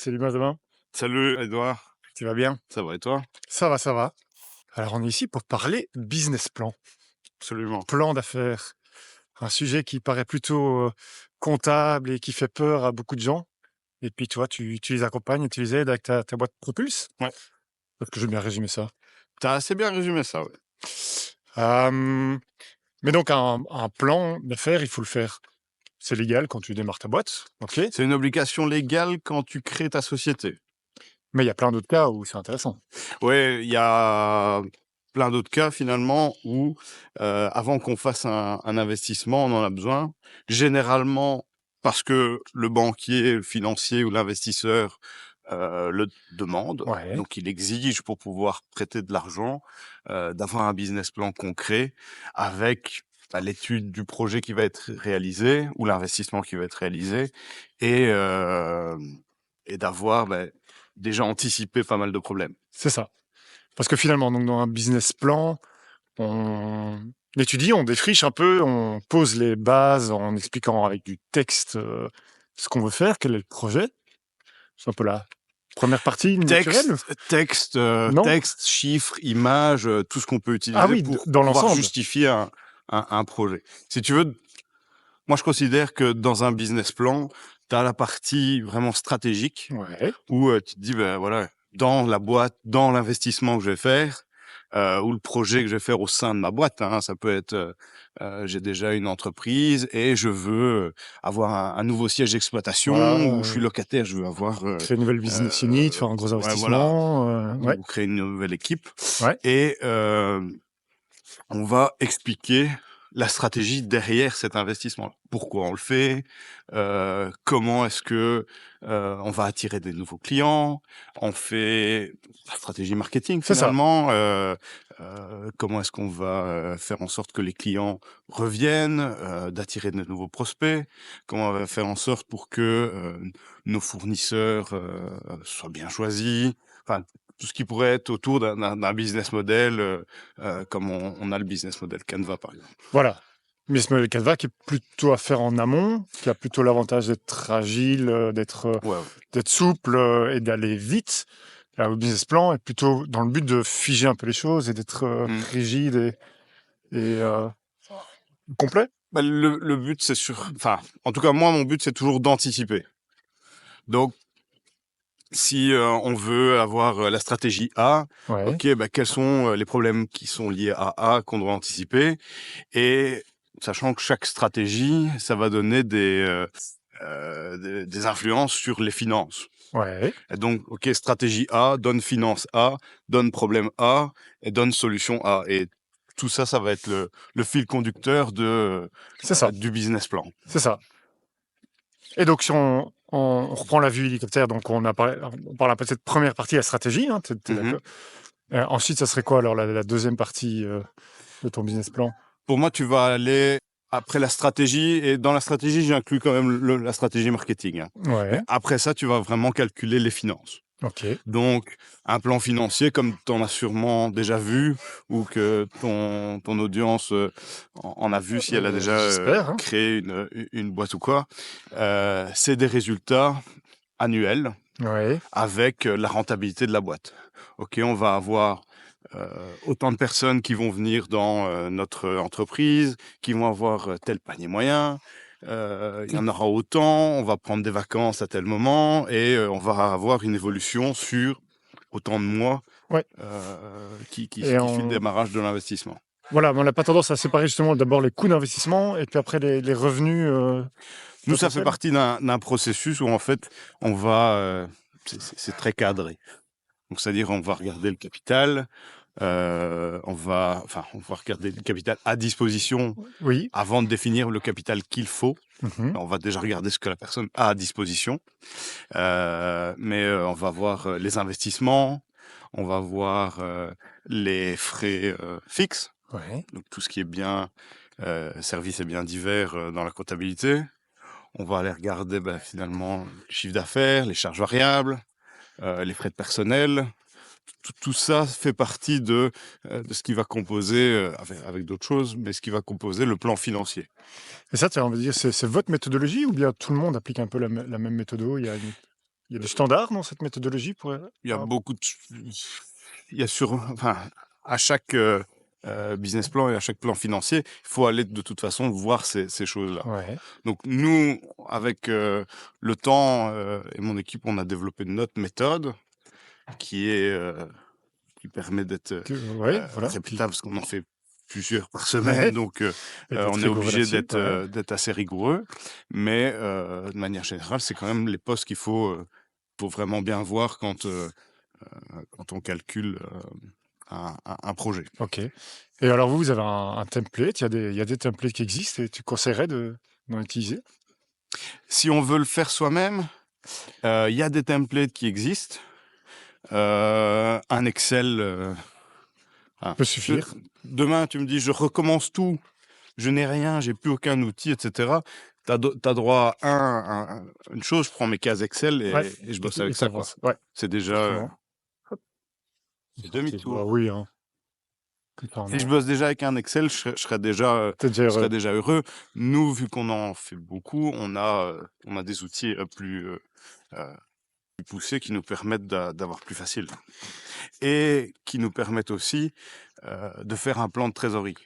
Salut Benjamin, Salut Edouard, tu vas bien? ça va et toi? Ça va, ça va. Alors on est ici pour parler business plan, Absolument. plan d'affaires. Un sujet qui paraît plutôt comptable et qui fait peur à beaucoup de gens. Et puis toi, tu les accompagnes et tu les aides avec ta boîte Propulse. Ouais, Parce que j'ai bien résumé ça. t'as assez bien résumé ça, ouais. Euh, mais donc un plan d'affaires, il faut le faire. C'est légal quand tu démarres ta boîte, ok. C'est une obligation légale quand tu crées ta société. Mais il y a plein d'autres cas où c'est intéressant. Ouais, il y a plein d'autres cas finalement où avant qu'on fasse un investissement, on en a besoin. Généralement parce que le banquier, le financier ou l'investisseur le demande. Ouais, Donc il exige pour pouvoir prêter de l'argent, d'avoir un business plan concret avec l'étude du projet qui va être réalisé ou l'investissement qui va être réalisé et, euh, et d'avoir déjà anticipé pas mal de problèmes. c'est ça. Parce que finalement, donc dans un business plan, on étudie, on défriche un peu, on pose les bases en expliquant avec du texte ce qu'on veut faire, quel est le projet. C'est un peu la première partie naturelle, non? Texte, chiffres, images, tout ce qu'on peut Ah utiliser oui, pour dans pouvoir l'ensemble. justifier un projet. Si tu veux, moi je considère que dans un business plan, tu as la partie vraiment stratégique Ouais, où tu te dis, ben voilà, dans la boîte, dans l'investissement que je vais faire, ou le projet que je vais faire au sein de ma boîte, hein, ça peut être, j'ai déjà une entreprise et je veux avoir un nouveau siège voilà. d'exploitation, ou je suis locataire, je veux avoir, Créer une nouvelle business unit, faire un gros ouais, voilà, investissement. Ouais, ou créer une nouvelle équipe. ouais, Et on va expliquer la stratégie derrière cet investissement. Pourquoi on le fait, comment est-ce que on va attirer des nouveaux clients, on fait la stratégie marketing c'est ça. finalement, comment est-ce qu'on va faire en sorte que les clients reviennent, d'attirer de nouveaux prospects, comment on va faire en sorte pour que nos fournisseurs soient bien choisis, enfin tout ce qui pourrait être autour d'un business model, comme on a le business model Canva, par exemple. Voilà. Mais ce modèle Canva qui est plutôt à faire en amont, qui a plutôt l'avantage d'être agile, Ouais, ouais. d'être souple et d'aller vite. Là, le business plan est plutôt dans le but de figer un peu les choses et d'être Mmh. rigide et complet. Bah, le but, c'est enfin, en tout cas, moi, mon but, c'est toujours d'anticiper. Donc, si on veut avoir la stratégie A, Ouais, ok, bah, quels sont les problèmes qui sont liés à A qu'on doit anticiper, et sachant que chaque stratégie, ça va donner des influences sur les finances. ouais, Et donc, ok, stratégie A donne finance A, donne problème A et donne solution A. Et tout ça, ça va être le fil conducteur c'est ça, du business plan. c'est ça. Et donc, si on reprend la vue hélicoptère, donc on parle un peu de cette première partie, la stratégie, hein, t'es Mhm. d'accord. Ensuite, ça serait quoi alors la deuxième partie de ton business plan? Pour moi, tu vas aller après la stratégie, et dans la stratégie, j'inclus quand même la stratégie marketing, hein. Mais Ouais, après ça, tu vas vraiment calculer les finances. ok. Donc, un plan financier, comme tu en as sûrement déjà vu, ou que ton audience en a vu si elle a déjà J'espère, hein. créé une boîte ou quoi, c'est des résultats annuels Ouais, avec la rentabilité de la boîte. Ok, on va avoir autant de personnes qui vont venir dans notre entreprise, qui vont avoir tel panier moyen. Il y en aura autant, on va prendre des vacances à tel moment et on va avoir une évolution sur autant de mois ouais. Et qui suit le démarrage de l'investissement. voilà, mais on n'a pas tendance à séparer justement d'abord les coûts d'investissement et puis après les revenus Nous, ça fait potentiels. partie d'un processus où en fait, on va, c'est très cadré. Donc, c'est-à-dire, on va regarder le capital, on va regarder le capital à disposition Oui. avant de définir le capital qu'il faut. Mhm. On va déjà regarder ce que la personne a à disposition, mais on va voir les investissements, on va voir les frais fixes, Ouais. donc tout ce qui est bien services et biens divers dans la comptabilité. On va aller regarder finalement le chiffre d'affaires, les charges variables, les frais de personnel. Tout ça fait partie de ce qui va composer, avec d'autres choses, mais ce qui va composer le plan financier. Et ça, on veut dire, c'est votre méthodologie ou bien tout le monde applique un peu la même méthode? Il y a une... Il y a du standard dans cette méthodologie pour, Il y a par beaucoup de il y a enfin, à chaque, business plan et à chaque plan financier, il faut aller de toute façon voir ces choses-là. ouais, Donc nous, avec, le temps, et mon équipe, on a développé notre méthode qui est, qui permet d'être, ouais, voilà, qui répétable parce qu'on en fait plusieurs par ouais, semaine, donc et d'être on est rigoureux obligé là-dessus, ouais. d'être assez rigoureux. Mais de manière générale, c'est quand même les postes qu'il faut vraiment bien voir quand on calcule, un projet. OK. Et alors vous avez un template, il y a des templates qui existent et tu conseillerais d'en utiliser? Si on veut le faire soi-même, il y a des templates qui existent. Un Excel, enfin, Peut suffire. demain, tu me dis: «Je recommence tout, je n'ai rien, j'ai plus aucun outil» et cetera. Tu as droit à une chose, je prends mes cases Excel Ouais, et je et bosse tu avec ça, quoi. avances. Ouais, C'est déjà, effectivement. Hop, c'est OK, bah, demi-tour. oui, hein, Si je clairement. bosse déjà avec un Excel, Tu es déjà je serais heureux. déjà heureux. Nous, vu qu'on en fait beaucoup, on a des outils, heu, plus poussés qui nous permettent d'avoir plus facile et qui nous permettent aussi, de faire un plan de trésorerie.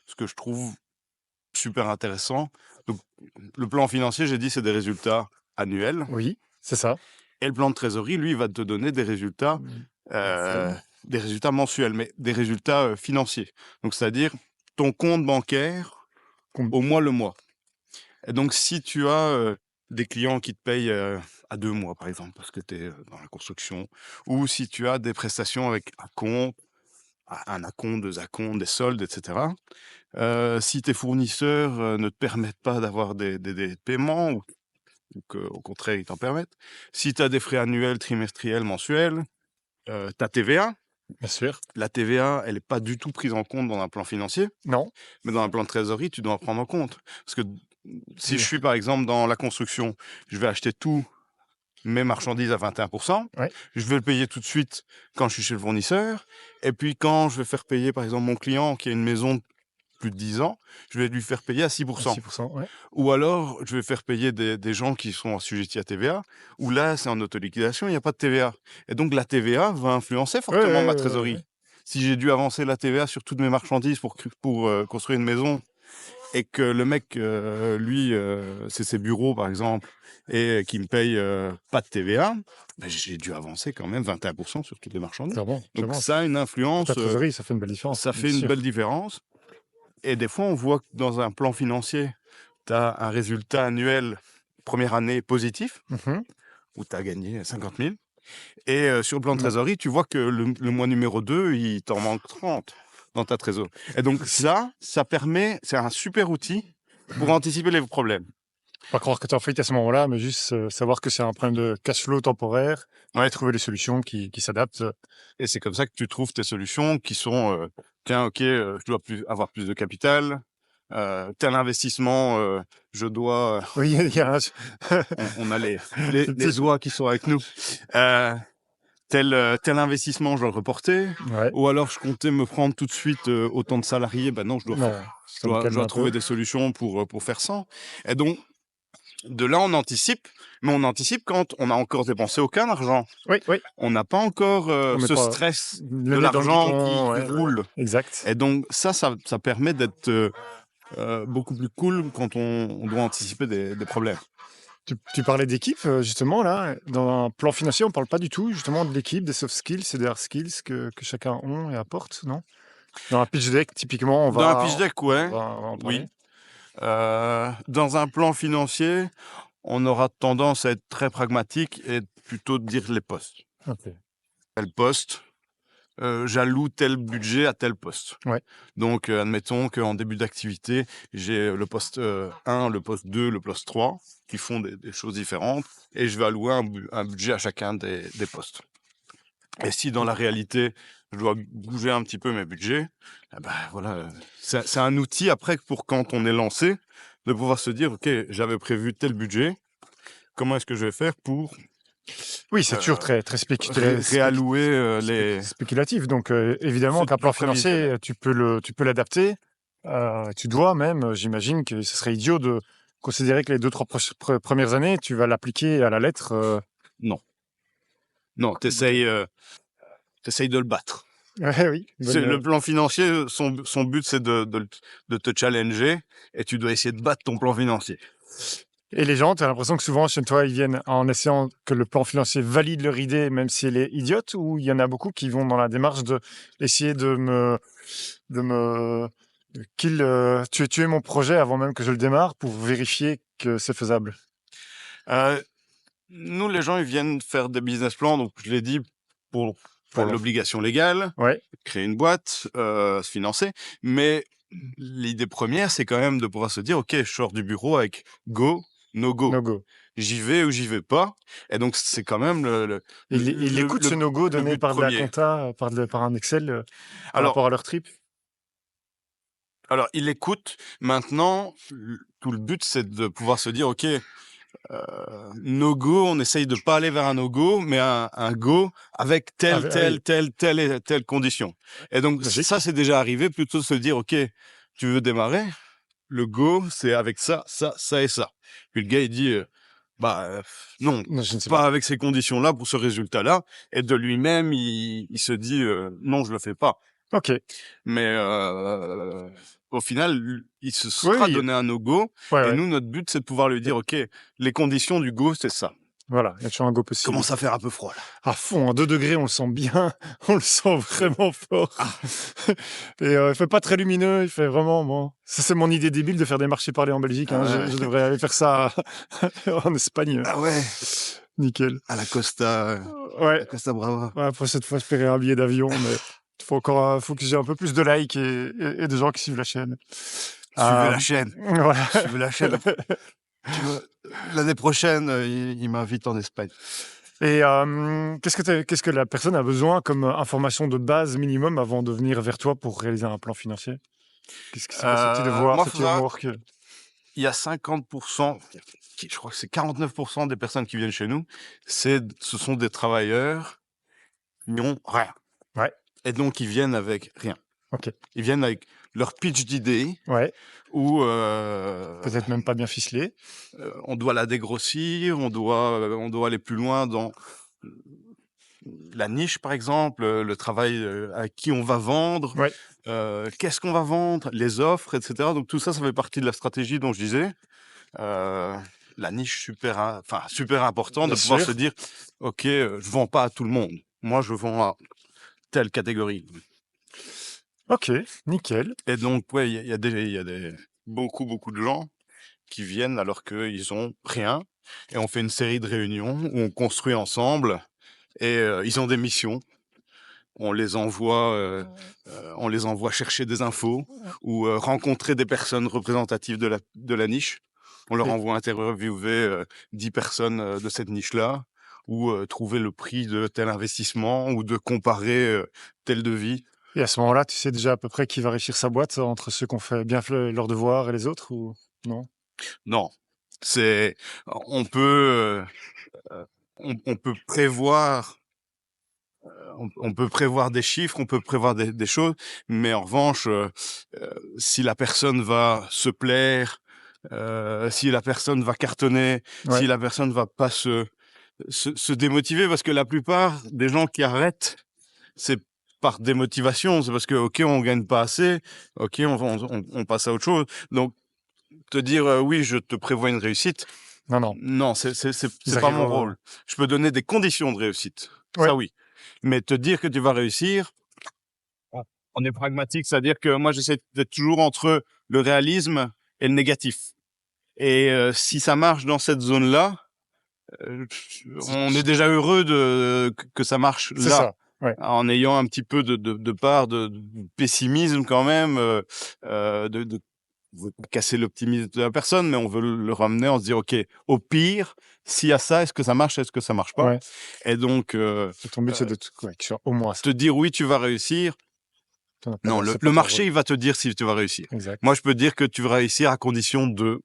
Ce que je trouve super intéressant. Donc le plan financier, j'ai dit, c'est des résultats annuels Oui, c'est ça. et le plan de trésorerie, lui, va te donner Mmh, heu, mensuel. des résultats mensuels, mais des résultats, financiers. Donc c'est-à-dire ton compte bancaire Com au mois le mois. Et donc si tu as, des clients qui te payent, à 2 mois, par exemple, parce que tu es, dans la construction, ou si tu as des prestations avec un acompte, 2 acomptes, des soldes et cetera. Si tes fournisseurs, ne te permettent pas d'avoir des paiements ou qu'au contraire ils t'en permettent. Si tu as des frais annuels, trimestriels, mensuels, ta TVA. bien sûr. La TVA, elle est pas du tout prise en compte dans un plan financier, Non, mais dans un plan de trésorerie, tu dois en prendre en compte. Parce que si je oui, suis par exemple dans la construction, je vais acheter tous mes marchandises à 21%, ouais, je vais le payer tout de suite quand je suis chez le fournisseur, et puis quand je vais faire payer par exemple mon client qui a une maison de plus de 10 ans, je vais lui faire payer à à 6%. 6, ouais. Ou alors, je vais faire payer des gens qui sont assujettis à TVA, où là, c'est en autoliquidation, il n'y a pas de TVA. Et donc, la TVA va influencer Ouais, fortement ma ouais, ouais, ouais, trésorerie. ouais. Si j'ai dû avancer la TVA sur toutes mes marchandises pour construire une maison, et que le mec, lui, c'est ses bureaux, par exemple, et qui me paye pas de TVA, ben, j'ai dû avancer quand même 21% sur toutes les marchandises. Clairement, Donc, clairement. ça a une Pour ta influence, trésorerie, ça fait une belle différence, ça bien fait une belle sûr. différence. Et des fois, on voit que dans un plan financier, tu as un résultat annuel, première année, positif, Mmh. où tu as gagné 50 000. Et sur le plan de Ouais. trésorerie, tu vois que le mois numéro 2, il t'en manque 30 dans ta trésorerie. Et donc C'est ça permet, c'est un super outil pour anticiper les problèmes. pas croire que tu es en faillite à ce moment-là, mais juste, savoir que c'est un problème de cash flow temporaire et Ouais. trouver des solutions qui s'adaptent. Et c'est comme ça que tu trouves tes solutions qui sont, tiens, ok, je dois avoir plus de capital, tel investissement, je dois, Oui, il y a un on a le les type oies qui sont avec nous. Tel investissement, je dois le reporter. ouais, Ou alors je comptais me prendre tout de suite, autant de salariés, ben non, non, ça me je calme dois un peu. trouver des solutions pour faire ça. Et donc, de là, on anticipe, mais on anticipe quand on a encore dépensé aucun argent. Oui, oui, On n'a pas encore, on met ce pas stress le de nez dans le l'argent guidon, qui ouais, roule. exact. Et donc ça permet d'être, beaucoup plus cool quand on doit anticiper des problèmes. Tu parlais d'équipe, justement là, dans un plan financier, on parle pas du tout justement de l'équipe, des soft skills et des hard skills que chacun ont et apporte, non? Dans un pitch deck, typiquement, Dans un pitch deck, ouais, on va en parler. oui. Dans un plan financier, on aura tendance à être très pragmatique et plutôt dire les postes. OK. Tel poste, j'alloue tel budget à tel poste. Ouais, Donc, admettons qu'en début d'activité, j'ai le poste 1, le poste 2, le poste 3, qui font des choses différentes, et je vais allouer un budget à chacun des postes. Et si dans la réalité, je dois bouger un petit peu mes budgets, eh ben voilà, c'est un outil après pour quand on est lancé, de pouvoir se dire: «OK, j'avais prévu tel budget, comment est-ce que je vais faire pour, oui, c'est toujours heu, très très réallouer, les spéculatif, donc évidemment ceux qu'un du plan financier, prévisionnel?» tu peux l'adapter, tu dois même, j'imagine que ce serait idiot de considérer que les 2-3 premières années, tu vas l'appliquer à la lettre, Non. Non, t'essayes de le battre. Ouais, oui, Le plan financier, son but, c'est de te challenger et tu dois essayer de battre ton plan financier. Et les gens, tu as l'impression que souvent chez toi, ils viennent en essayant que le plan financier valide leur idée, même si elle est idiote, ou il y en a beaucoup qui vont dans la démarche de essayer de me, tuer mon projet avant même que je le démarre pour vérifier que c'est faisable. Euh, Nous, les gens, ils viennent faire des business plans, donc je l'ai dit, pour l'obligation légale, Ouais, créer une boîte, se financer. Mais l'idée première, c'est quand même de pouvoir se dire, OK, je sors du bureau avec go, no go. no go. J'y vais ou j'y vais pas. Et donc, c'est quand même Il écoute ce no-go donné but par de la premier. compta, par un Excel, par Alors, rapport à leur trip. alors, il écoute. Maintenant, tout le but, c'est de pouvoir se dire, OK, no-go, on essaye de pas aller vers un no-go, mais un go avec telle condition. Et donc, Logique. ça, c'est déjà arrivé, plutôt de se dire, OK, tu veux démarrer? Le go, c'est avec ça et ça. Puis le gars, il dit, non, Je ne sais pas pas. avec ces conditions-là pour ce résultat-là. Et de lui-même, il se dit, non, je le fais pas. Ok. Mais au final, il se Oui, sera donné un no-go. ouais, Et ouais. nous, notre but, c'est de pouvoir lui dire, OK, les conditions du go, c'est ça. Voilà, il y a toujours un go possible. Commence à faire un peu froid, là. À fond, à 2 degrés, on le sent bien, on le sent vraiment fort. Et il fait pas très lumineux, il fait vraiment bon. Ça, c'est mon idée débile de faire des marchés parlés en Belgique. Hein. Ouais. Je devrais aller faire ça en Espagne. Ah ouais, Nickel. à la Costa, Ouais. la Costa Brava. Ouais, après cette fois, je paierai un billet d'avion, mais faut que j'ai un peu plus de likes et de gens qui suivent la chaîne. Suivez la chaîne. Voilà. Suivez la chaîne. Tu vois, l'année prochaine, il m'invite en Espagne. Et qu'est-ce que la personne a besoin comme information de base minimum avant de venir vers toi pour réaliser un plan financier? Qu'est-ce que c'est quoi ce petit devoir, Moi, ce petit homework? il y a 50%, je crois que c'est 49% des personnes qui viennent chez nous, ce sont des travailleurs qui n'ont rien. Ouais. Et donc, ils viennent avec rien. Ok. Ils viennent avec leur pitch d'idée, Ouais. ou Peut-être même pas bien ficelé. on doit la dégrossir, on doit aller plus loin dans la niche, par exemple, le travail à qui on va vendre, Ouais. qu'est-ce qu'on va vendre, les offres, etc. Donc tout ça, ça fait partie de la stratégie dont je disais. La niche super important Bien de pouvoir sûr. se dire, OK, je vends pas à tout le monde. Moi, je vends à telle catégorie. Ok, nickel. Et donc, ouais, il y a beaucoup de gens qui viennent alors qu'ils ont rien. Et on fait une série de réunions où on construit ensemble et ils ont des missions. On les envoie chercher des infos ou rencontrer des personnes représentatives de la niche. On leur Et, envoie interviewer 10 personnes de cette niche-là ou trouver le prix de tel investissement ou de comparer tel devis. et à ce moment-là, tu sais déjà à peu près qui va réussir sa boîte entre ceux qui ont fait bien leur devoir et les autres ou non? Non, c'est on peut on peut prévoir on peut prévoir des chiffres, on peut prévoir des choses, mais en revanche, si la personne va se plaire, si la personne va cartonner, Ouais. si la personne va pas se démotiver, parce que la plupart des gens qui arrêtent, c'est par démotivation, c'est parce que ok, on gagne pas assez, ok, on passe à autre chose. Donc te dire oui, je te prévois une réussite, Non, non. non, c'est pas mon rôle. Je peux donner des conditions de réussite, Ouais. ça oui, mais te dire que tu vas réussir, on est pragmatique, c'est-à-dire que moi j'essaie d'être toujours entre le réalisme et le négatif. Et si ça marche dans cette zone-là, on est déjà heureux que ça marche C'est là, ça. Ouais. en ayant un petit peu de part de pessimisme quand même, on veut pas casser l'optimisme de la personne, mais on veut le ramener en se dire ok, au pire, s'il y a ça, est-ce que ça marche, est-ce que ça marche pas? Ouais. Et donc Ton but, c'est de que tu sois au moins ça. te dire oui, tu vas réussir. Non, le marché, il va te dire si tu vas réussir. Exact. Moi, je peux te dire que tu vas réussir à condition de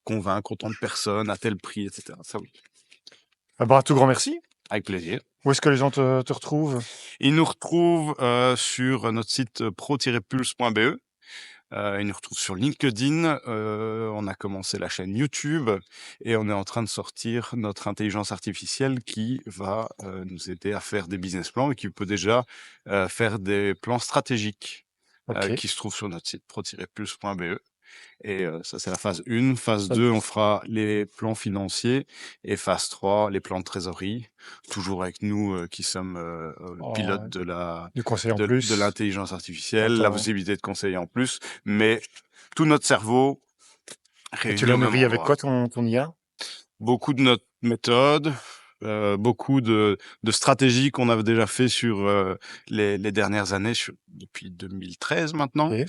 convaincre autant de personnes à tel prix, etc. Ça, oui. Ah bah, un tout grand merci. Avec plaisir. Où est-ce que les gens te retrouvent? Ils nous retrouvent sur notre site pro-pulse.be. Ils nous retrouvent sur LinkedIn, on a commencé la chaîne YouTube et on est en train de sortir notre intelligence artificielle qui va, nous aider à faire des business plans et qui peut déjà, faire des plans stratégiques, OK. qui se trouvent sur notre site pro-plus.be. Et ça, c'est la phase 1. Phase Ça 2, on fera les plans financiers et phase 3, les plans de trésorerie. Toujours avec nous, qui sommes, pilotes en du conseil en de plus. l'intelligence artificielle, la D'accord. possibilité de conseiller en plus, mais tout notre cerveau Et tu réuni l'as au même nourri avec endroit. quoi ton IA? Beaucoup de notre méthode, beaucoup de stratégies qu'on avait déjà fait sur, les dernières années, depuis 2013 maintenant. OK.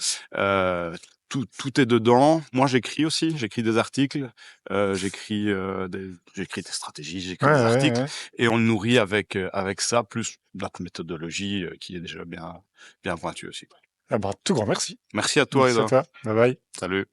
Tout est dedans. Moi, j'écris des articles, j'écris des stratégies, Ouais, j'écris des ouais, articles ouais. et on le nourrit avec ça, plus notre méthodologie, qui est déjà bien pointue aussi. Ah bah, tout grand merci. Merci à toi, Merci à Eda. toi. Bye bye. Salut.